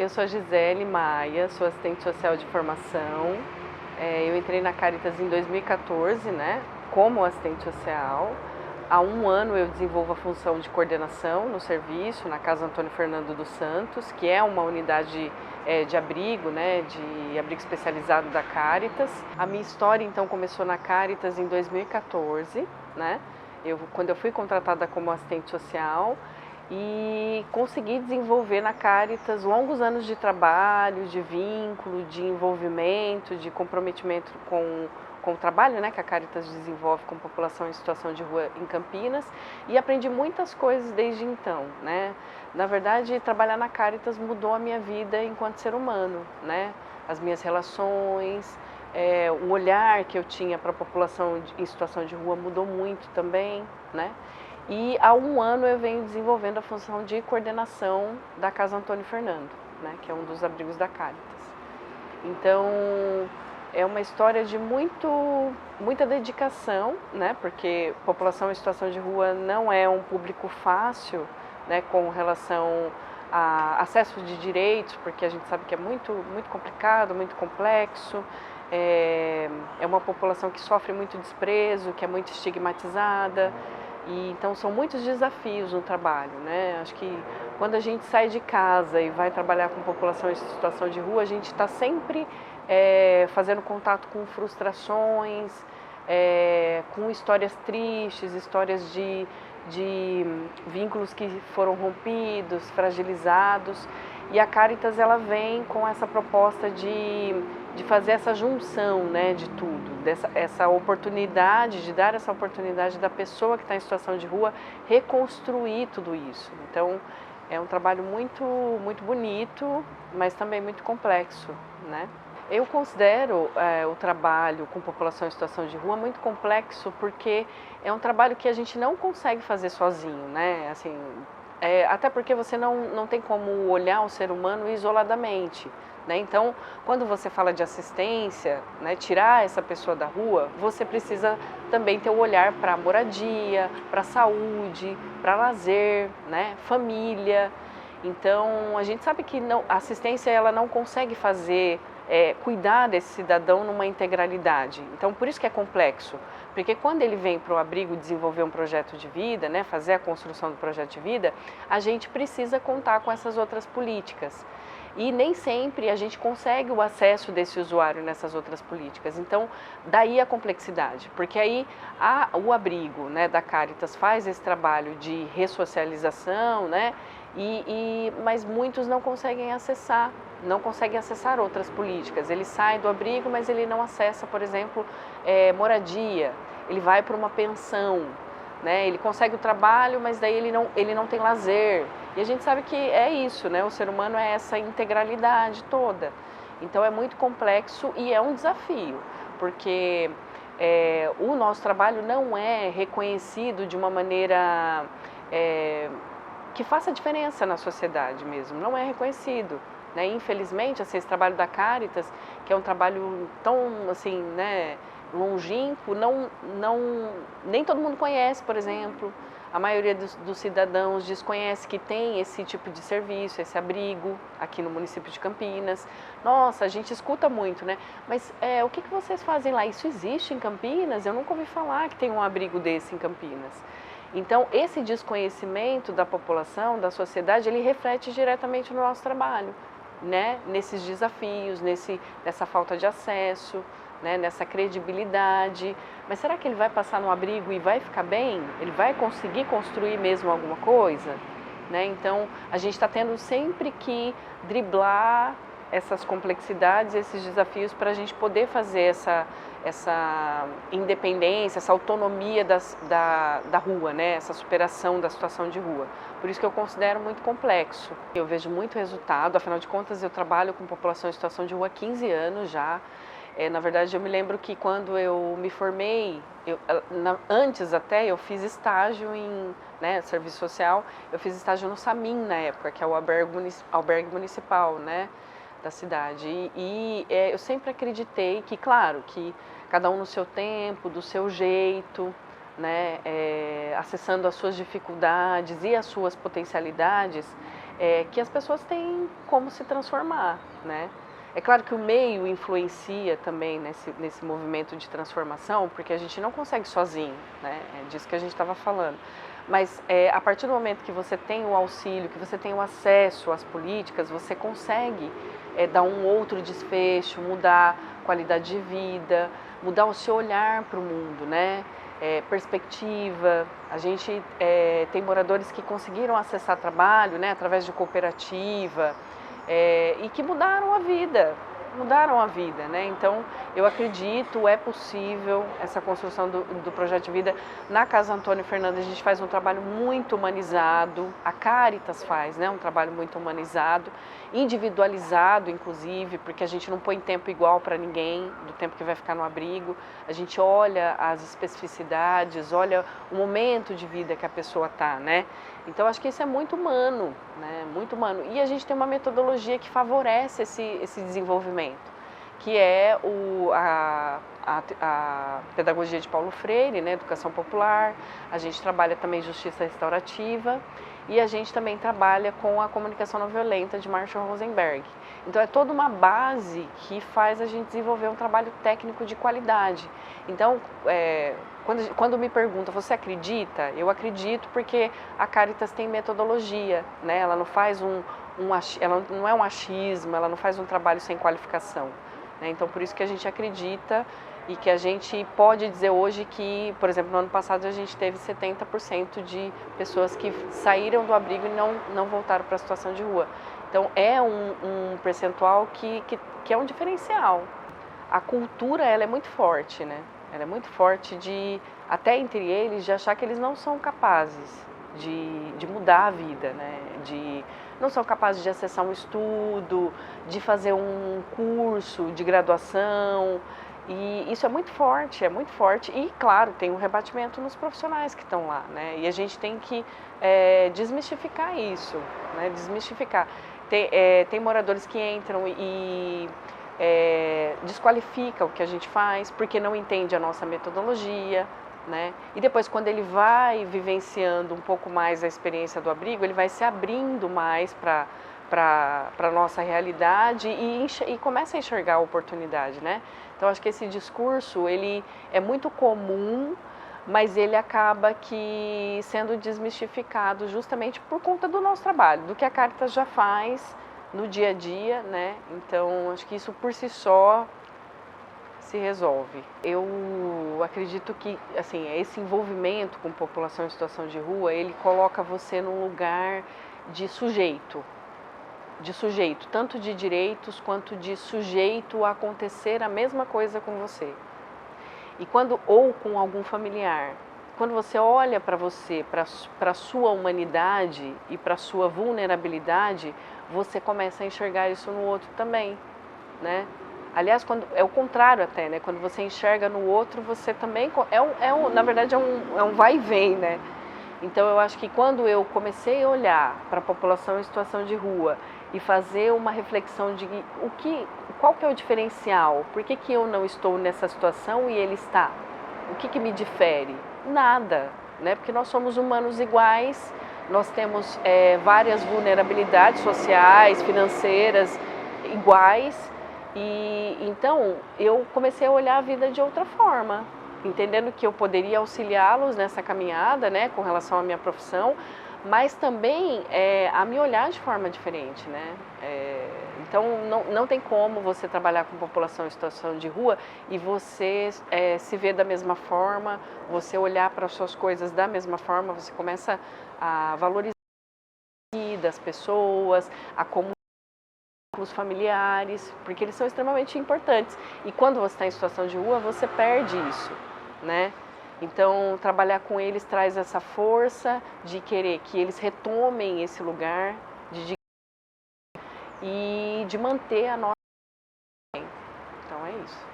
eu sou a Gisele Maia, sou assistente social de formação. Eu entrei na Caritas em 2014, né, como assistente social. Há um ano eu desenvolvo a função de coordenação no serviço, na Casa Antônio Fernando dos Santos, que é uma unidade de abrigo, né, de abrigo especializado da Caritas. A minha história, então, começou na Caritas em 2014, né, quando eu fui contratada como assistente social, e consegui desenvolver na Caritas longos anos de trabalho, de vínculo, de envolvimento, de comprometimento com o trabalho, né, que a Caritas desenvolve com a população em situação de rua em Campinas, e aprendi muitas coisas desde então, né. Na verdade, trabalhar na Caritas mudou a minha vida enquanto ser humano, né, as minhas relações, o olhar que eu tinha para a população em situação de rua mudou muito também, né. E há um ano eu venho desenvolvendo a função de coordenação da Casa Antônio Fernando, né, que é um dos abrigos da Caritas. Então, é uma história de muita dedicação, né, porque população em situação de rua não é um público fácil, né, com relação a acesso de direitos, porque a gente sabe que é muito complicado, muito complexo. É uma população que sofre muito desprezo, que é muito estigmatizada. E então são muitos desafios no trabalho, né? Acho que quando a gente sai de casa e vai trabalhar com população em situação de rua, a gente está sempre fazendo contato com frustrações, com histórias tristes, histórias de vínculos que foram rompidos, fragilizados. E a Caritas, ela vem com essa proposta de fazer essa junção, né, de tudo, essa oportunidade, de dar essa oportunidade da pessoa que está em situação de rua reconstruir tudo isso. Então, é um trabalho muito bonito, mas também muito complexo, né? Eu considero o trabalho com população em situação de rua muito complexo, porque é um trabalho que a gente não consegue fazer sozinho, né? Assim, até porque você não tem como olhar o ser humano isoladamente, né? Então, quando você fala de assistência, né, tirar essa pessoa da rua, você precisa também ter o olhar para a moradia, para a saúde, para lazer, né, família. Então, a gente sabe que a assistência ela não consegue fazer cuidar desse cidadão numa integralidade. Então, por isso que é complexo, porque quando ele vem para o abrigo desenvolver um projeto de vida, né, fazer a construção do projeto de vida, a gente precisa contar com essas outras políticas. E nem sempre a gente consegue o acesso desse usuário nessas outras políticas. Então, daí a complexidade, porque aí o abrigo, né, da Caritas faz esse trabalho de ressocialização, né, mas muitos não conseguem acessar outras políticas. Ele sai do abrigo, mas ele não acessa, por exemplo, moradia, ele vai para uma pensão, né? Ele consegue o trabalho, mas daí ele não tem lazer. E a gente sabe que é isso, né? O ser humano é essa integralidade toda. Então é muito complexo e é um desafio, porque o nosso trabalho não é reconhecido de uma maneira que faça diferença na sociedade mesmo, não é reconhecido, né? Infelizmente, assim, esse trabalho da Caritas, que é um trabalho tão, assim, né, longínquo, nem todo mundo conhece, por exemplo. A maioria dos cidadãos desconhece que tem esse tipo de serviço, esse abrigo aqui no município de Campinas. Nossa, a gente escuta muito, né? Mas o que vocês fazem lá? Isso existe em Campinas? Eu nunca ouvi falar que tem um abrigo desse em Campinas. Então, esse desconhecimento da população, da sociedade, ele reflete diretamente no nosso trabalho, né? Nesses desafios, nessa falta de acesso, né? Nessa credibilidade. Mas será que ele vai passar no abrigo e vai ficar bem? Ele vai conseguir construir mesmo alguma coisa? Né? Então, a gente está tendo sempre que driblar essas complexidades, esses desafios, para a gente poder fazer essa independência, essa autonomia da rua, né? Essa superação da situação de rua. Por isso que eu considero muito complexo. Eu vejo muito resultado, afinal de contas eu trabalho com população em situação de rua há 15 anos já. Na verdade, eu me lembro que quando eu me formei, antes até, eu fiz estágio em serviço social, eu fiz estágio no SAMIM na época, que é o albergue municipal, né, da cidade. Eu sempre acreditei que, claro, que cada um no seu tempo, do seu jeito, né, acessando as suas dificuldades e as suas potencialidades, que as pessoas têm como se transformar, né? É claro que o meio influencia também nesse movimento de transformação, porque a gente não consegue sozinho, né? É disso que a gente estava falando. Mas a partir do momento que você tem o auxílio, que você tem o acesso às políticas, você consegue dar um outro desfecho, mudar a qualidade de vida, mudar o seu olhar para o mundo, né? Perspectiva. A gente tem moradores que conseguiram acessar trabalho, né, através de cooperativa, e que mudaram a vida, né? Então, eu acredito, é possível essa construção do projeto de vida. Na Casa Antônio Fernandes, a gente faz um trabalho muito humanizado, a Cáritas faz, né, um trabalho muito humanizado, individualizado, inclusive, porque a gente não põe tempo igual para ninguém, do tempo que vai ficar no abrigo. A gente olha as especificidades, olha o momento de vida que a pessoa está, né? Então, acho que isso é muito humano, né? Muito humano. E a gente tem uma metodologia que favorece esse desenvolvimento, que é a pedagogia de Paulo Freire, né? Educação popular. A gente trabalha também justiça restaurativa e a gente também trabalha com a comunicação não violenta de Marshall Rosenberg. Então, é toda uma base que faz a gente desenvolver um trabalho técnico de qualidade. Então, quando me perguntam, você acredita? Eu acredito porque a Cáritas tem metodologia, né? Ela não faz ela não é um achismo, ela não faz um trabalho sem qualificação, né? Então, por isso que a gente acredita e que a gente pode dizer hoje que, por exemplo, no ano passado a gente teve 70% de pessoas que saíram do abrigo e não voltaram para a situação de rua. Então, é um percentual que é um diferencial. A cultura, ela é muito forte, né? Ela é muito forte até entre eles, de achar que eles não são capazes de mudar a vida, né? Não são capazes de acessar um estudo, de fazer um curso de graduação. E isso é muito forte, é muito forte. E, claro, tem um rebatimento nos profissionais que estão lá, né? E a gente tem que desmistificar isso, né? Desmistificar. Tem moradores que entram e desqualifica o que a gente faz porque não entende a nossa metodologia, né? E depois, quando ele vai vivenciando um pouco mais a experiência do abrigo, ele vai se abrindo mais para a nossa realidade e começa a enxergar a oportunidade, né? Então, acho que esse discurso, ele é muito comum, mas ele acaba sendo desmistificado justamente por conta do nosso trabalho, do que a Cáritas já faz no dia a dia, né? Então, acho que isso por si só se resolve. Eu acredito que, assim, esse envolvimento com população em situação de rua, ele coloca você num lugar de sujeito, tanto de direitos quanto de sujeito a acontecer a mesma coisa com você. Ou com algum familiar. Quando você olha para você, para a sua humanidade e para a sua vulnerabilidade, você começa a enxergar isso no outro também, né? Aliás, é o contrário até, né? Quando você enxerga no outro, você também... na verdade, é um vai e vem, né? Então, eu acho que quando eu comecei a olhar para a população em situação de rua e fazer uma reflexão de qual que é o diferencial, por que eu não estou nessa situação e ele está? O que me difere? Nada, né? Porque nós somos humanos iguais, nós temos várias vulnerabilidades sociais, financeiras iguais, e então eu comecei a olhar a vida de outra forma, entendendo que eu poderia auxiliá-los nessa caminhada, né, com relação à minha profissão, mas também a me olhar de forma diferente, né? Então, não tem como você trabalhar com população em situação de rua e você se ver da mesma forma, você olhar para as suas coisas da mesma forma, você começa a valorizar a vida das pessoas, a comunidade, os familiares, porque eles são extremamente importantes. E quando você está em situação de rua, você perde isso, né? Então, trabalhar com eles traz essa força de querer que eles retomem esse lugar e de manter a nossa... Então, é isso.